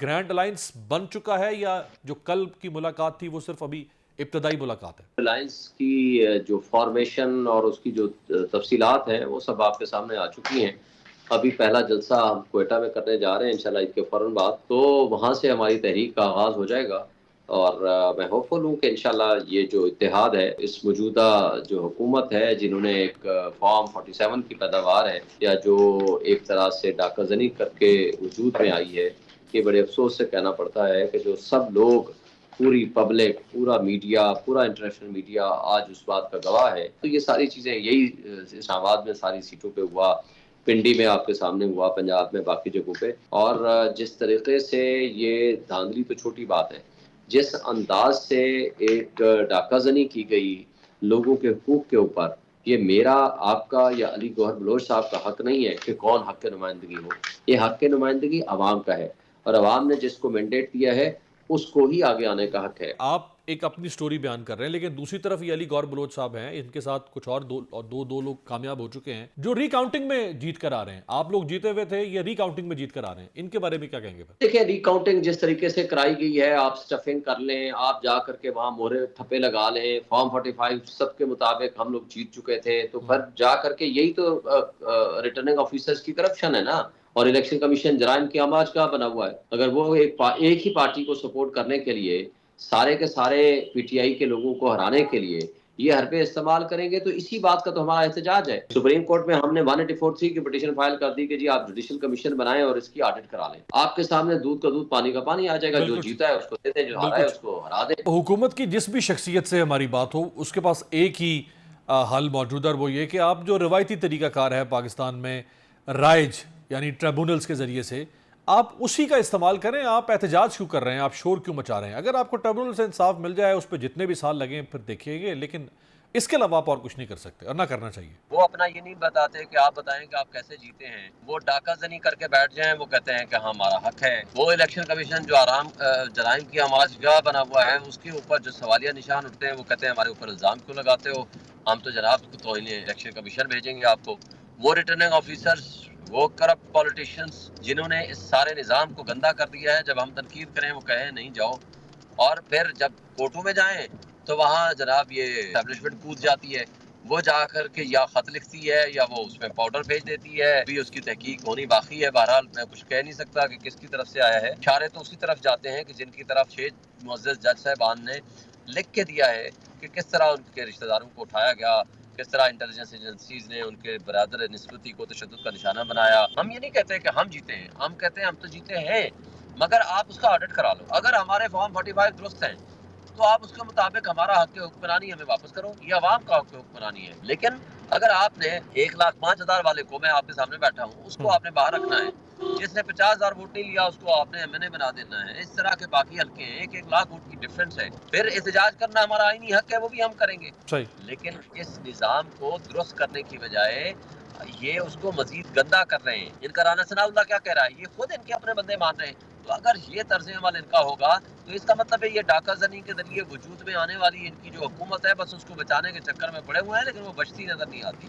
Grand alliance بن چکا ہے یا جو کل کی ملاقات تھی وہ صرف ابھی ابتدائی ملاقات ہے؟ الائنس کی جو فارمیشن اور اس کی جو تفصیلات ہیں وہ سب آپ کے سامنے آ چکی ہیں. ابھی پہلا جلسہ ہم کوئٹہ میں کرنے جا رہے ہیں انشاءاللہ عید کے فوراً بعد، تو وہاں سے ہماری تحریک کا آغاز ہو جائے گا. اور میں ہوپ فل ہوں کہ انشاءاللہ یہ جو اتحاد ہے، اس موجودہ جو حکومت ہے جنہوں نے ایک فارم 47 کی پیداوار ہے یا جو ایک طرح سے ڈاکہ زنی کر کے وجود میں آئی ہے، یہ بڑے افسوس سے کہنا پڑتا ہے کہ جو سب لوگ، پوری پبلک، پورا میڈیا، پورا انٹرنیشنل میڈیا آج اس بات کا گواہ ہے. تو یہ ساری چیزیں یہی اسلام آباد میں ساری سیٹوں پہ ہوا، پنڈی میں آپ کے سامنے ہوا، پنجاب میں باقی جگہوں پہ. اور جس طریقے سے یہ دھاندلی تو چھوٹی بات ہے، جس انداز سے ایک ڈاکہ زنی کی گئی لوگوں کے حقوق کے اوپر، یہ میرا، آپ کا یا علی گوہر بلوچ صاحب کا حق نہیں ہے کہ کون حق نمائندگی ہو. یہ حق نمائندگی عوام کا ہے، اور عوام نے جس کو مینڈیٹ دیا ہے اس کو ہی آگے آنے کا حق ہے. آپ ایک اپنی سٹوری بیان کر رہے ہیں، لیکن دوسری طرف یہ علی گوہر بلوچ صاحب ہیں، ان کے ساتھ کچھ اور دو لوگ کامیاب ہو چکے ہیں جو ری کاؤنٹنگ میں جیت کر آ رہے ہیں. آپ لوگ جیتے ہوئے تھے، یہ ری کاؤنٹنگ میں جیت کر آ رہے ہیں، ان کے بارے میں کیا کہیں گے؟ دیکھیں، ری کاؤنٹنگ جس طریقے سے کرائی گئی ہے، آپ سٹفنگ کر لیں، آپ جا کر کے وہاں مہرے ٹھپے لگا لیں، فارم 45 سب کے مطابق ہم لوگ جیت چکے تھے، تو پھر جا کر کے یہی تو ریٹرننگ آفیسرز کی کرپشن ہے نا. اور الیکشن کمیشن جرائم کی آماج کا بنا ہوا ہے. اگر وہ ایک ہی پارٹی کو سپورٹ کرنے کے لیے، سارے کے سارے پی ٹی آئی کے لوگوں کو ہرانے کے لیے یہ حربے استعمال کریں گے، تو اسی بات کا تو ہمارا احتجاج ہے. سپریم کورٹ میں ہم نے 184(3) کی پٹیشن فائل کر دی کہ جی آپ جوڈیشل کمیشن بنائیں اور اس کی آڈٹ کرا لیں. آپ کے سامنے دودھ کا دودھ پانی کا پانی آ جائے گا. جو جیتا ہے اس کو دے دیں، جو ہارا ہے اس کو ہرا دیں. حکومت کی جس بھی شخصیت سے ہماری بات ہو، اس کے پاس ایک ہی حل موجود ہے، اور وہ یہ کہ آپ جو روایتی طریقہ کار ہے پاکستان میں رائج یعنی ٹریبونلز کے ذریعے سے، آپ اسی کا استعمال کریں. آپ احتجاج کیوں کر رہے ہیں؟ آپ شور کیوں مچا رہے ہیں؟ اگر آپ کو ٹریبونل سے انصاف مل جائے، اس پہ جتنے بھی سال لگیں پھر دیکھیے گے، لیکن اس کے علاوہ آپ اور کچھ نہیں کر سکتے اور نہ کرنا چاہیے. وہ اپنا یہ نہیں بتاتے کہ آپ بتائیں کہ آپ کیسے جیتے ہیں. وہ ڈاکہ زنی کر کے بیٹھ جائیں، وہ کہتے ہیں کہ ہمارا حق ہے. وہ الیکشن کمیشن جو جرائم کی آماج گاہ بنا ہوا ہے، اس کے اوپر جو سوالیہ نشان اٹھتے ہیں، وہ کہتے ہیں ہمارے اوپر الزام کیوں لگاتے ہو؟ ہم تو جناب توہین الیکشن کمیشن بھیجیں گے آپ کو. وہ ریٹرننگ آفیسرز، وہ کرپٹ پالیٹیشنز جنہوں نے اس سارے نظام کو گندا کر دیا ہے، جب ہم تنقید کریں وہ کہیں نہیں جاؤ، اور پھر جب کورٹوں میں جائیں تو وہاں جناب یہ اسٹیبلشمنٹ کود جاتی ہے. وہ جا کر کے یا خط لکھتی ہے یا وہ اس میں پاؤڈر بھیج دیتی ہے. ابھی اس کی تحقیق ہونی باقی ہے. بہرحال میں کچھ کہہ نہیں سکتا کہ کس کی طرف سے آیا ہے. اشارے تو اسی طرف جاتے ہیں کہ جن کی طرف 6 معزز جج صاحبان نے لکھ کے دیا ہے کہ کس طرح ان کے رشتہ داروں کو اٹھایا گیا، کس طرح انٹیلیجنس ایجنسیز نے ان کے برادر نسبتی کو تشدد کا نشانہ بنایا. ہم یہ نہیں کہتے کہ ہم جیتے ہیں، ہم کہتے ہیں ہم تو جیتے ہیں، مگر آپ اس کا آڈٹ کرا لو. اگر ہمارے فارم 45 درست ہیں تو آپ اس کے مطابق ہمارا حق حکمرانی ہمیں واپس کرو. یہ عوام کا حق حکمرانی ہے. لیکن اگر آپ نے 1,05,000 والے کو، میں آپ کے سامنے بیٹھا ہوں، اس کو آپ نے باہر رکھنا ہے. جس نے 50,000 ووٹ نہیں لیا اس کو آپ نے ایم این اے بنا دینا ہے. اس طرح کے باقی حلقے ہیں، 1 لاکھ ووٹ کی ڈفرنس ہے. پھر احتجاج کرنا ہمارا آئینی حق ہے، وہ بھی ہم کریں گے. لیکن اس نظام کو درست کرنے کی بجائے یہ اس کو مزید گندا کر رہے ہیں. ان کا رانا ثناء اللہ کیا کہہ رہا ہے؟ یہ خود ان کے اپنے بندے مان رہے ہیں. تو اگر یہ طرز عمل ان کا ہوگا تو اس کا مطلب ہے یہ ڈاکہ زنی کے ذریعے وجود میں آنے والی ان کی جو حکومت ہے، بس اس کو بچانے کے چکر میں پڑے ہوئے ہیں، لیکن وہ بچتی نظر نہیں آتی.